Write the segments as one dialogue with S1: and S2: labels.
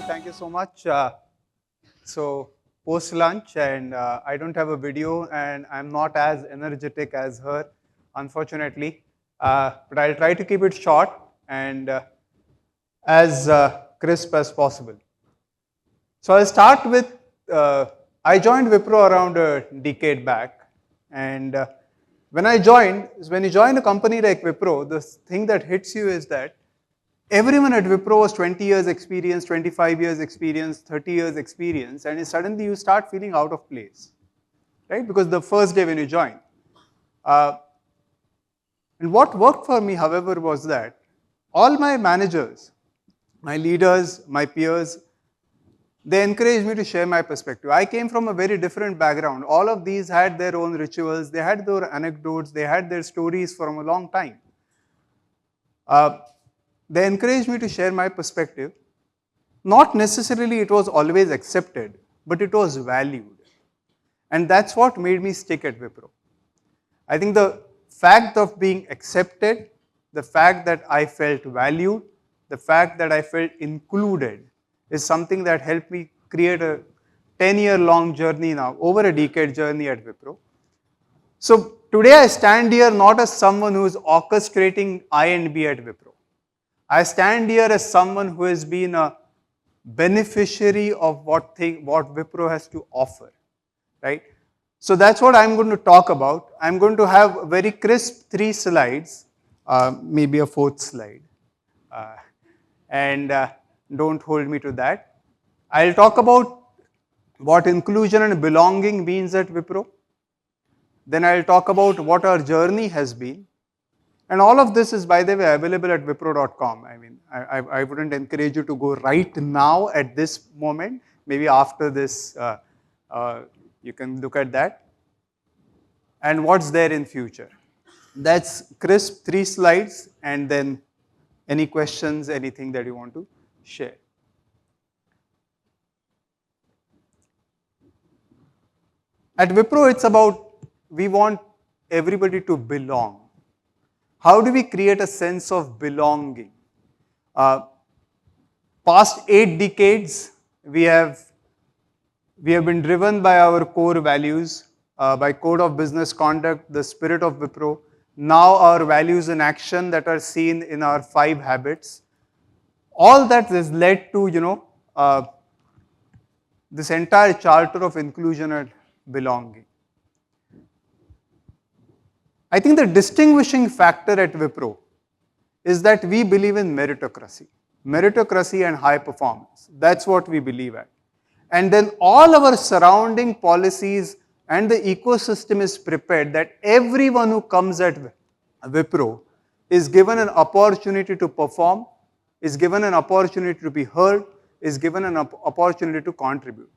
S1: Thank you so much. So post lunch, and I don't have a video, and I'm not as energetic as her, unfortunately. But I'll try to keep it short and as crisp as possible. So I'll start with. I joined Wipro around a decade back, and when you join a company like Wipro, the thing that hits you is that everyone at Wipro was 20 years experience, 25 years experience, 30 years experience, and suddenly you start feeling out of place, right? Because the first day when you join. Uh, and what worked for me, however, was that all my managers, my leaders, my peers, they encouraged me to share my perspective. I came from a very different background. All of these had their own rituals, they had their anecdotes, they had their stories from a long time. Uh, they encouraged me to share my perspective. Not necessarily it was always accepted, but it was valued. And that's what made me stick at Wipro. I think the fact of being accepted, the fact that I felt valued, the fact that I felt included is something that helped me create a 10-year-long journey now, over a decade journey at Wipro. So today I stand here not as someone who is orchestrating I and B at Wipro. I stand here as someone who has been a beneficiary of what Wipro has to offer, right? So that's what I'm going to talk about. I'm going to have very crisp 3 slides, maybe a 4th slide, and don't hold me to that. I'll talk about what inclusion and belonging means at Wipro. Then I'll talk about what our journey has been. And all of this is, by the way, available at wipro.com. I mean, I wouldn't encourage you to go right now at this moment. Maybe after this, you can look at that. And what's there in future. That's crisp 3 slides, and then any questions, anything that you want to share. At Wipro, it's about, we want everybody to belong. How do we create a sense of belonging? Past 8 decades, we have been driven by our core values, by code of business conduct, the spirit of Wipro. Now our values in action that are seen in our 5 habits. All that has led to, this entire charter of inclusion and belonging. I think the distinguishing factor at Wipro is that we believe in meritocracy and high performance. That's what we believe at. And then all our surrounding policies and the ecosystem is prepared that everyone who comes at Wipro is given an opportunity to perform, is given an opportunity to be heard, is given an opportunity to contribute.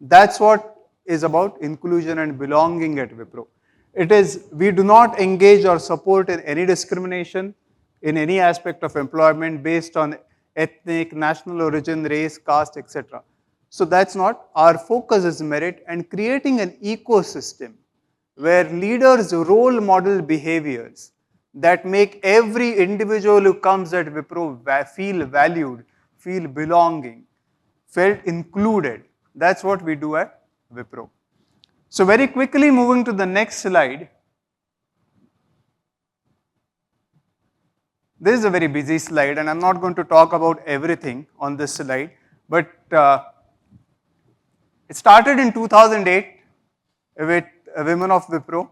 S1: That's what is about inclusion and belonging at Wipro. It is, we do not engage or support in any discrimination in any aspect of employment based on ethnic, national origin, race, caste, etc. So that's not, our focus is merit and creating an ecosystem where leaders role model behaviors that make every individual who comes at Wipro feel valued, feel belonging, felt included. That's what we do at Wipro. So very quickly moving to the next slide. This is a very busy slide and I'm not going to talk about everything on this slide, but it started in 2008 with Women of Wipro,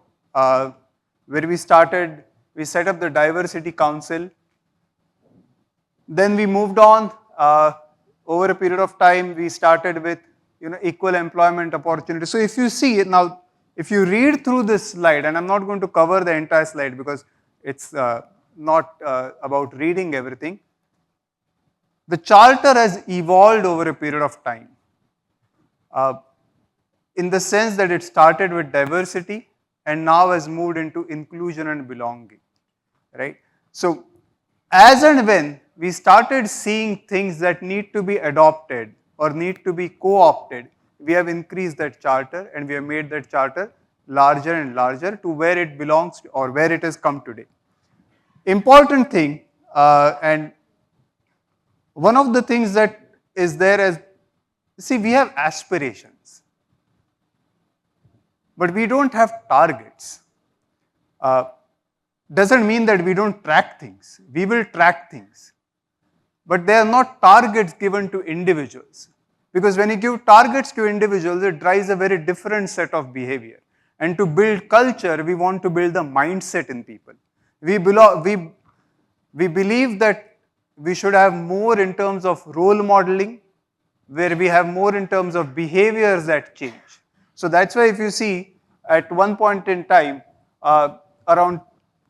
S1: where we set up the Diversity Council. Then we moved on, over a period of time, we started with equal employment opportunity. So if you see it now, if you read through this slide, and I'm not going to cover the entire slide because it's not about reading everything, the charter has evolved over a period of time. In the sense that it started with diversity and now has moved into inclusion and belonging, right? So as and when we started seeing things that need to be adopted or need to be co-opted, we have increased that charter and we have made that charter larger and larger to where it belongs or where it has come today. Important thing, and one of the things that is there as, see, we have aspirations, but we don't have targets. Uh, doesn't mean that we don't track things. We will track things. But they are not targets given to individuals. Because when you give targets to individuals, it drives a very different set of behavior. And to build culture, we want to build the mindset in people. We believe that we should have more in terms of role modeling, where we have more in terms of behaviors that change. So that's why if you see, at one point in time, around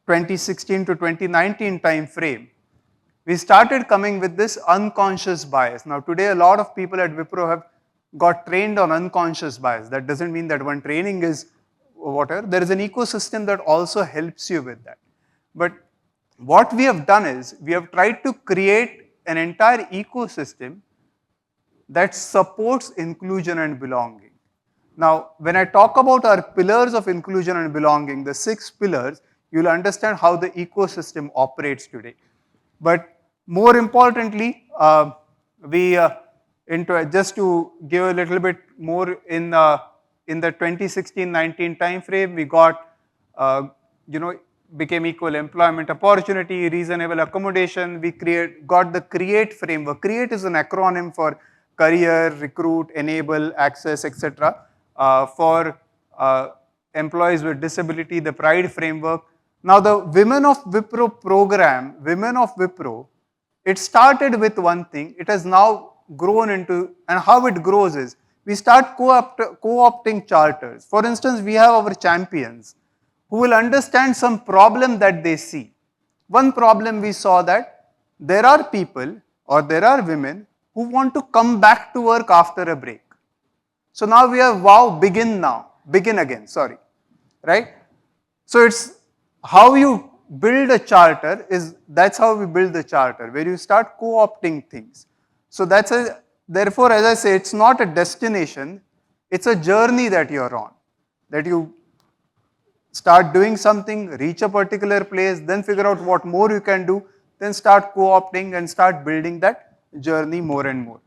S1: 2016 to 2019 time frame, we started coming with this unconscious bias. Now today a lot of people at Wipro have got trained on unconscious bias. That doesn't mean that one training is whatever. There is an ecosystem that also helps you with that. But what we have done is, we have tried to create an entire ecosystem that supports inclusion and belonging. Now, when I talk about our pillars of inclusion and belonging, the 6 pillars, you'll understand how the ecosystem operates today. But more importantly, just to give a little bit more in the 2016-19 time frame, we got, became equal employment opportunity, reasonable accommodation. We got the CREATE framework. CREATE is an acronym for career, recruit, enable, access, etc. For employees with disability, the PRIDE framework. Now the Women of Wipro program, Women of Wipro, it started with one thing. It has now grown into, and how it grows is, we start co-opting charters. For instance, we have our champions who will understand some problem that they see. One problem we saw that there are people or there are women who want to come back to work after a break. So now we have begin again, right? So it's how you build a charter that's how we build the charter, where you start co-opting things. So therefore, as I say, it's not a destination, it's a journey that you're on, that you start doing something, reach a particular place, then figure out what more you can do, then start co-opting and start building that journey more and more.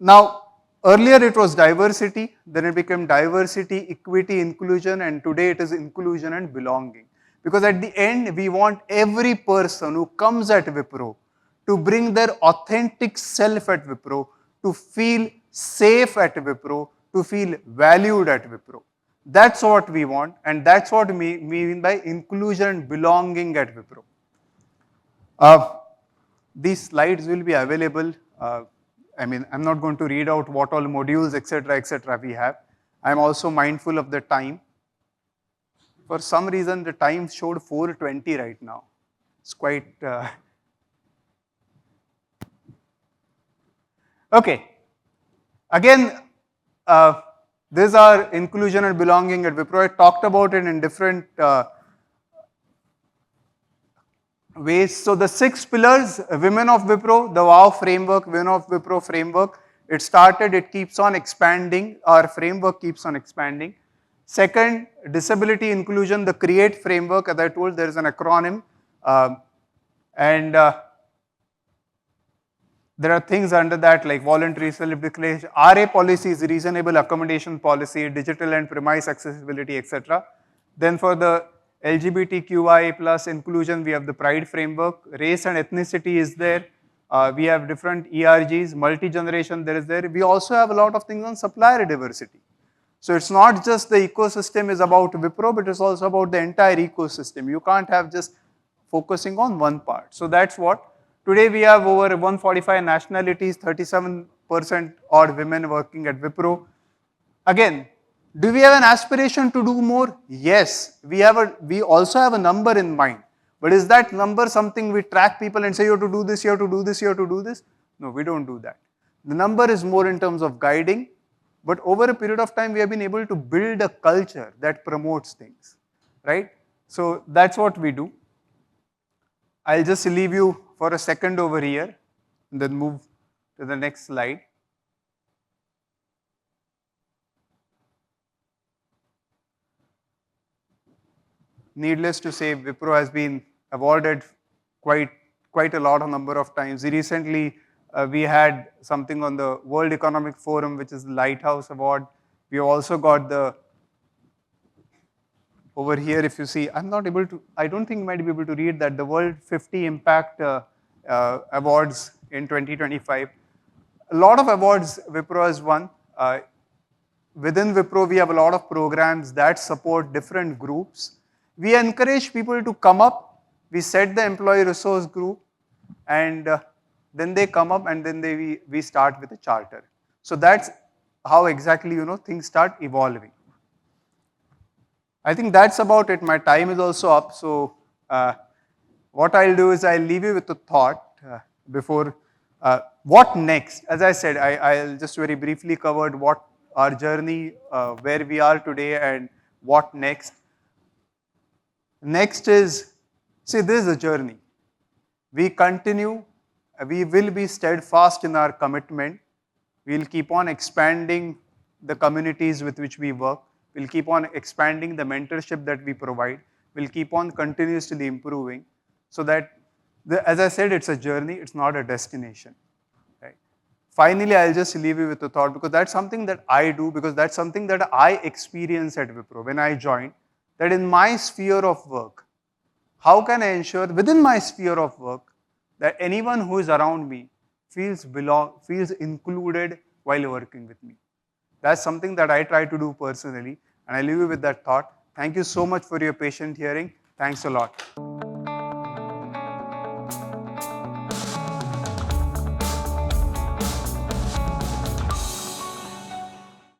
S1: Now, earlier it was diversity, then it became diversity, equity, inclusion, and today it is inclusion and belonging. Because at the end, we want every person who comes at Wipro to bring their authentic self at Wipro, to feel safe at Wipro, to feel valued at Wipro. That's what we want, and that's what we mean by inclusion and belonging at Wipro. These slides will be available. I'm not going to read out what all modules, etc., we have. I'm also mindful of the time. For some reason, the time showed 4:20 right now. It's quite... Okay. Again, these are inclusion and belonging at Wipro. I talked about it in different ways. So the 6 pillars, Women of Wipro, the WOW framework, Women of Wipro framework, it started, it keeps on expanding, our framework keeps on expanding. Second, disability inclusion, the CREATE framework, as I told, there is an acronym. There are things under that like voluntary self-declaration, RA policies, reasonable accommodation policy, digital and premise accessibility, etc. Then for the LGBTQI plus inclusion, we have the PRIDE framework. Race and ethnicity is there. We have different ERGs, multi-generation there is there. We also have a lot of things on supplier diversity. So it's not just the ecosystem is about Wipro, but it's also about the entire ecosystem. You can't have just focusing on one part. So that's what. Today we have over 145 nationalities, 37% odd women working at Wipro. Again, do we have an aspiration to do more? Yes, we also have a number in mind. But is that number something we track people and say you have to do this, you have to do this, you have to do this? No, we don't do that. The number is more in terms of guiding, but over a period of time we have been able to build a culture that promotes things, right? So that's what we do. I'll just leave you for a second over here and then move to the next slide. Needless to say, Wipro has been awarded quite quite a lot of number of times. Recently, we had something on the World Economic Forum, which is the Lighthouse Award. We also got the, over here, if you see, I'm not able to, I don't think you might be able to read that, the World 50 Impact Awards in 2025. A lot of awards Wipro has won. Within Wipro, we have a lot of programs that support different groups. We encourage people to come up. We set the employee resource group, and then they come up, and then we start with a charter. So that's how exactly things start evolving. I think that's about it. My time is also up. So what I'll do is I'll leave you with a thought before what next. As I said, I'll just very briefly covered what our journey, where we are today, and what next. Next is, see, this is a journey. We continue, we will be steadfast in our commitment. We'll keep on expanding the communities with which we work. We'll keep on expanding the mentorship that we provide. We'll keep on continuously improving so that, as I said, it's a journey, it's not a destination. Right? Finally, I'll just leave you with a thought, because that's something that I do, because that's something that I experienced at Wipro when I joined, that in my sphere of work, how can I ensure within my sphere of work that anyone who is around me feels included while working with me. That's something that I try to do personally, and I leave you with that thought. Thank you so much for your patient hearing. Thanks a lot.